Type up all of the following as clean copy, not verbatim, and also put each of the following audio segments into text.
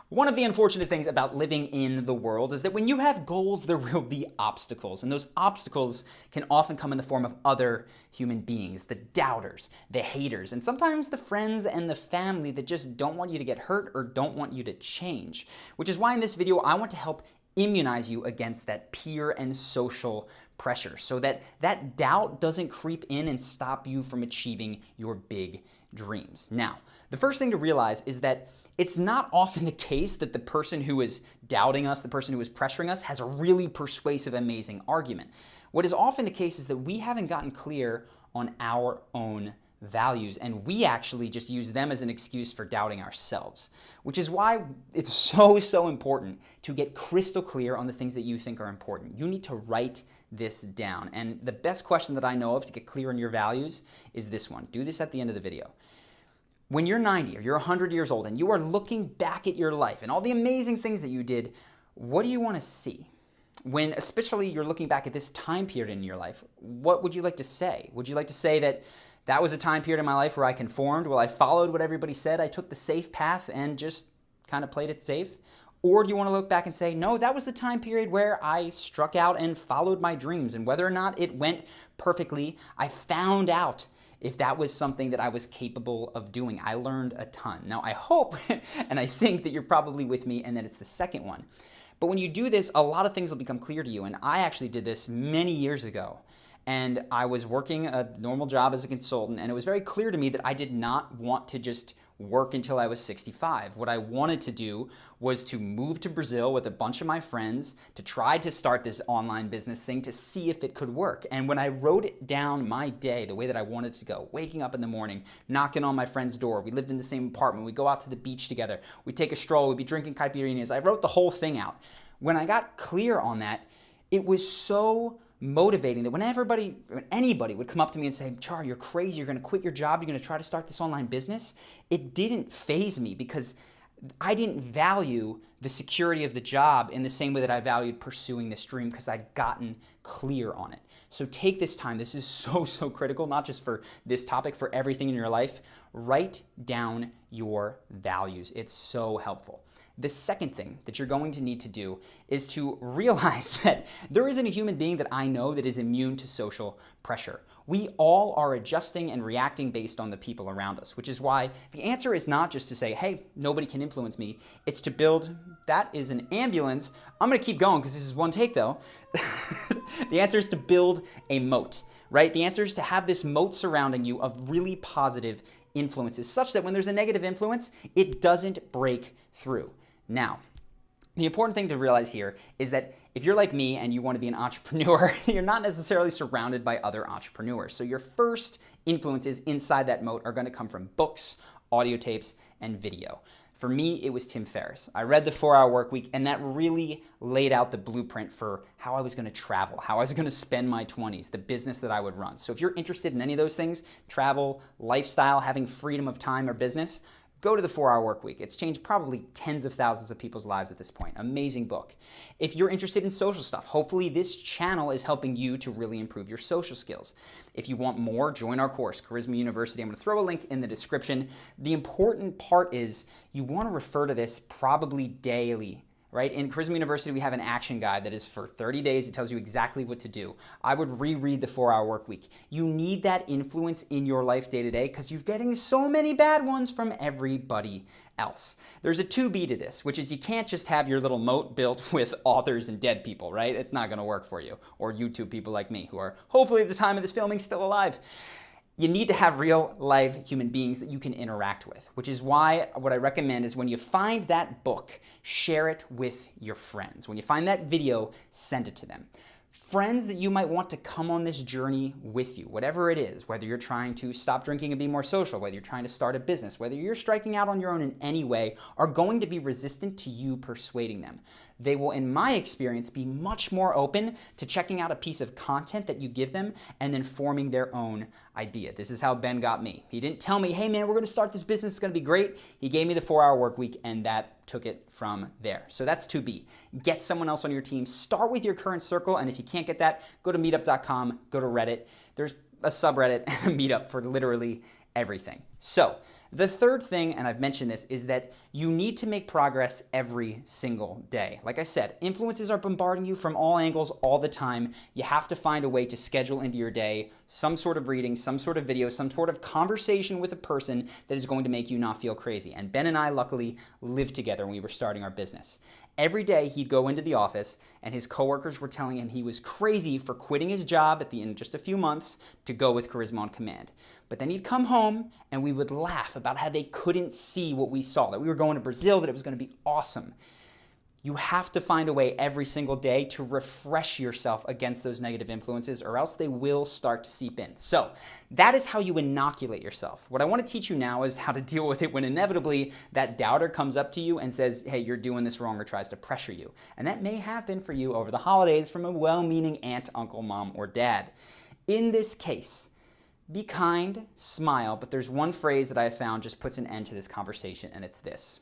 One of the unfortunate things about living in the world is that when you have goals, there will be obstacles. And those obstacles can often come in the form of other human beings, the doubters, the haters, and sometimes the friends and the family that just don't want you to get hurt or don't want you to change. Which is why in this video, I want to help immunize you against that peer and social pressure so that that doubt doesn't creep in and stop you from achieving your big dreams. Now, the first thing to realize is that it's not often the case that the person who is doubting us, the person who is pressuring us, has a really persuasive, amazing argument. What is often the case is that we haven't gotten clear on our own values, and we actually just use them as an excuse for doubting ourselves, which is why it's so important to get crystal clear on the things that you think are important. You need to write this down, and the best question that I know of to get clear on your values is this one. Do this at the end of the video. When you're 90 or you're 100 years old and you are looking back at your life and all the amazing things that you did, what do you want to see? When especially you're looking back at this time period in your life, what would you like to say? Would you like to say that that was a time period in my life where I conformed, where I followed what everybody said, I took the safe path and just kind of played it safe? Or do you want to look back and say, no, that was the time period where I struck out and followed my dreams, and whether or not it went perfectly, I found out if that was something that I was capable of doing. I learned a ton. Now, I hope and I think that you're probably with me and that it's the second one. But when you do this, a lot of things will become clear to you. And I actually did this many years ago. And I was working a normal job as a consultant, and it was very clear to me that I did not want to just work until I was 65. What I wanted to do was to move to Brazil with a bunch of my friends to try to start this online business thing to see if it could work. And when I wrote down my day, the way that I wanted to go, waking up in the morning, knocking on my friend's door, we lived in the same apartment, we'd go out to the beach together, we'd take a stroll, we'd be drinking caipirinhas. I wrote the whole thing out. When I got clear on that, it was so motivating that when anybody would come up to me and say, Char, you're crazy, you're going to quit your job, you're going to try to start this online business, it didn't faze me because I didn't value the security of the job in the same way that I valued pursuing this dream because I'd gotten clear on it. So take this time. This is so critical, not just for this topic, for everything in your life. Write down your values. It's so helpful. The second thing that you're going to need to do is to realize that there isn't a human being that I know that is immune to social pressure. We all are adjusting and reacting based on the people around us, which is why the answer is not just to say, hey, nobody can influence me. It's to build, that is an ambulance. I'm going to keep going because this is one take though. The answer is to build a moat, right? The answer is to have this moat surrounding you of really positive influences such that when there's a negative influence, it doesn't break through. Now, the important thing to realize here is that if you're like me and you want to be an entrepreneur, you're not necessarily surrounded by other entrepreneurs. So your first influences inside that moat are going to come from books, audio tapes, and video. For me, it was Tim Ferriss. I read The 4-Hour Workweek, and that really laid out the blueprint for how I was going to travel, how I was going to spend my 20s, the business that I would run. So if you're interested in any of those things, travel, lifestyle, having freedom of time or business, go to The 4-Hour Workweek. It's changed probably tens of thousands of people's lives at this point. Amazing book. If you're interested in social stuff, hopefully this channel is helping you to really improve your social skills. If you want more, join our course, Carisma University. I'm going to throw a link in the description. The important part is you want to refer to this probably daily. Right? In Carisma University, we have an action guide that is for 30 days. It tells you exactly what to do. I would reread The 4-Hour Workweek. You need that influence in your life day to day because you're getting so many bad ones from everybody else. There's a 2B to this, which is you can't just have your little moat built with authors and dead people, right? It's not going to work for you. Or YouTube people like me who are hopefully at the time of this filming still alive. You need to have real live human beings that you can interact with, which is why what I recommend is when you find that book, share it with your friends. When you find that video, send it to them. Friends that you might want to come on this journey with you, whatever it is, whether you're trying to stop drinking and be more social, whether you're trying to start a business, whether you're striking out on your own in any way, are going to be resistant to you persuading them. They will, in my experience, be much more open to checking out a piece of content that you give them and then forming their own idea. This is how Ben got me. He didn't tell me, hey man, we're going to start this business, it's going to be great. He gave me the 4-Hour Workweek, and that took it from there. So that's 2B. Get someone else on your team. Start with your current circle, and if you can't get that, go to meetup.com, go to Reddit. There's a subreddit and a meetup for literally everything. So The third thing, and I've mentioned this, is that you need to make progress every single day. Like I said, influences are bombarding you from all angles all the time. You have to find a way to schedule into your day some sort of reading, some sort of video, some sort of conversation with a person that is going to make you not feel crazy. And Ben and I luckily lived together when we were starting our business. Every day he'd go into the office and his coworkers were telling him he was crazy for quitting his job at the end of just a few months to go with Carisma on Command. But then he'd come home and we would laugh about how they couldn't see what we saw, that we were going to Brazil, that it was going to be awesome. You have to find a way every single day to refresh yourself against those negative influences, or else they will start to seep in. So that is how you inoculate yourself. What I want to teach you now is how to deal with it when inevitably that doubter comes up to you and says, hey, you're doing this wrong, or tries to pressure you. And that may happen for you over the holidays from a well-meaning aunt, uncle, mom, or dad. In this case, be kind, smile, but there's one phrase that I have found just puts an end to this conversation, and it's this.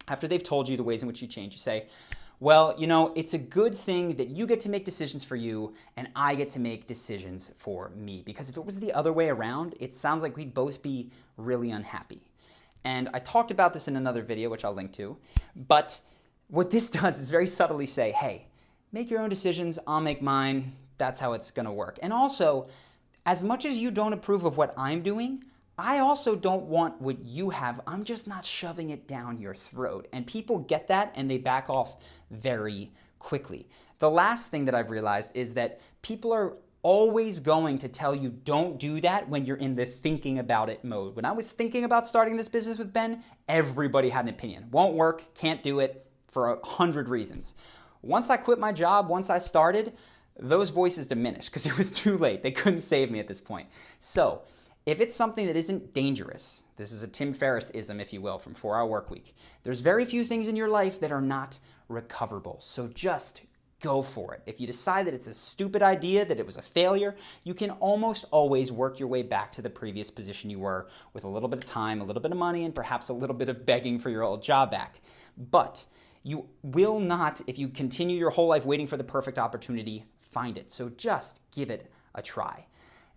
After they've told you the ways in which you change, you say, well, you know, it's a good thing that you get to make decisions for you and I get to make decisions for me. Because if it was the other way around, it sounds like we'd both be really unhappy. And I talked about this in another video, which I'll link to. But what this does is very subtly say, hey, make your own decisions, I'll make mine. That's how it's going to work. And also, as much as you don't approve of what I'm doing, I also don't want what you have. I'm just not shoving it down your throat. And people get that and they back off very quickly. The last thing that I've realized is that people are always going to tell you don't do that when you're in the thinking about it mode. When I was thinking about starting this business with Ben, everybody had an opinion. Won't work, can't do it for 100 reasons. Once I quit my job, once I started, those voices diminished because it was too late. They couldn't save me at this point. So if it's something that isn't dangerous, this is a Tim Ferriss-ism, if you will, from 4 Hour Workweek, there's very few things in your life that are not recoverable. So just go for it. If you decide that it's a stupid idea, that it was a failure, you can almost always work your way back to the previous position you were with a little bit of time, a little bit of money, and perhaps a little bit of begging for your old job back. But you will not, if you continue your whole life waiting for the perfect opportunity, find it. So just give it a try.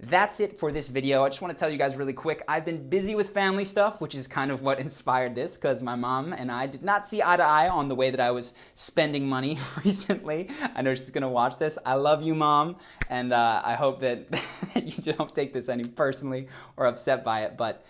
That's it for this video. I just want to tell you guys really quick, I've been busy with family stuff, which is kind of what inspired this, because my mom and I did not see eye to eye on the way that I was spending money recently. I know she's going to watch this. I love you, Mom, and I hope that you don't take this any personally or upset by it. But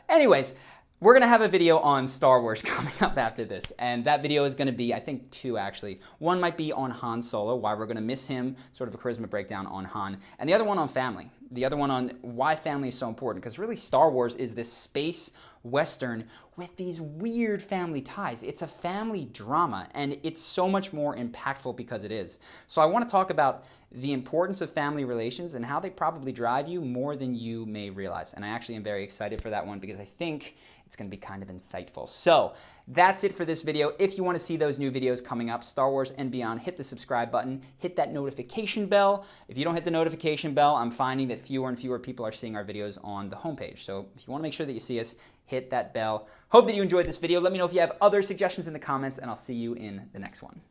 anyways, we're going to have a video on Star Wars coming up after this, and that video is going to be, I think, 2 actually. One might be on Han Solo, why we're going to miss him, sort of a charisma breakdown on Han, and the other one on family. The other one on why family is so important, because really Star Wars is this space western with these weird family ties. It's a family drama, and it's so much more impactful because it is. So I want to talk about the importance of family relations and how they probably drive you more than you may realize. And I actually am very excited for that one because I think it's going to be kind of insightful. So that's it for this video. If you want to see those new videos coming up, Star Wars and beyond, hit the subscribe button, hit that notification bell. If you don't hit the notification bell, I'm finding that fewer and fewer people are seeing our videos on the homepage. So if you want to make sure that you see us, hit that bell. Hope that you enjoyed this video. Let me know if you have other suggestions in the comments, and I'll see you in the next one.